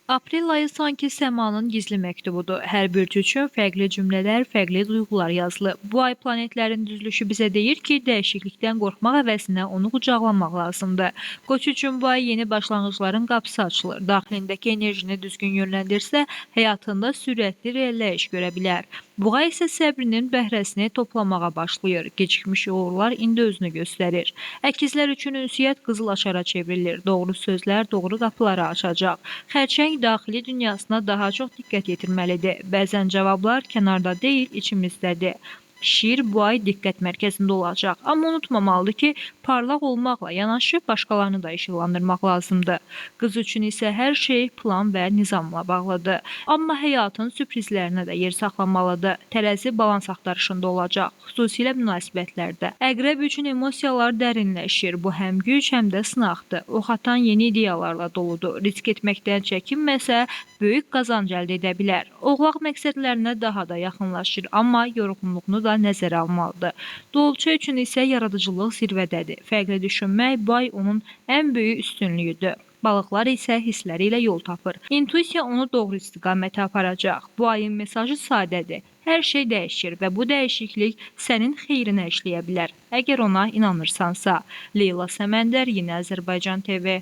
Aprel ayı sanki səmanın gizli məktubudur. Hər bürc üçün fərqli cümlələr, fərqli duyğular yazılıb. Bu ay planetlərin düzülüşü bizə deyir ki, dəyişiklikdən qorxmaq əvəzinə onu qucaqlamaq lazımdır. Qoç üçün bu ay yeni başlanğıcların qapısı açılır. Daxilindəki enerjini düzgün yönləndirsə, həyatında sürətli irəliləyiş görə bilər. Buğa isə səbrinin bəhrəsini toplamağa başlayır. Gecikmiş uğurlar indi özünü göstərir. Əkizlər üçün ünsiyyət qızıl açara çevrilir. Doğru sözlər doğru qapıları açacaq. Xərçəng daxili dünyasına daha çox diqqət yetirməlidir. Bəzən cavablar kənarda deyil, içimizdədir. Şir bu ay diqqət mərkəzində olacaq. Amma unutmamalıdır ki, parlaq olmaqla yanaşı başqalarını da işıqlandırmaq lazımdır. Qız üçün isə hər şey plan və nizamla bağlıdır. Amma həyatın sürprizlərinə də yer saxlamalıdır. Tərəzi balans axtarışında olacaq, xüsusilə münasibətlərdə. Əqrəb üçün emosiyalar dərinləşir. Bu həm güc, həm də sınaqdır. Ox atan yeni ideyalarla doludur. Risk etməkdən çəkinməsə, böyük qazanc əldə edə bilər. Oğlaq məqsədlərinə daha da yaxınlaşır, amma yorğunluğunu da nəzərə almalıdır. Dolça üçün isə yaradıcılıq zirvədədir. Fərqli düşünmək bu ay onun ən böyük üstünlüyüdür. Balıqlar isə hissləri ilə yol tapır. İntuisiya onu doğru istiqamətə aparacaq. Bu ayın mesajı sadədir. Hər şey dəyişir və bu dəyişiklik sənin xeyrinə işləyə bilər. Əgər ona inanırsansa. Leyla Səməndər, Yeni Azərbaycan TV.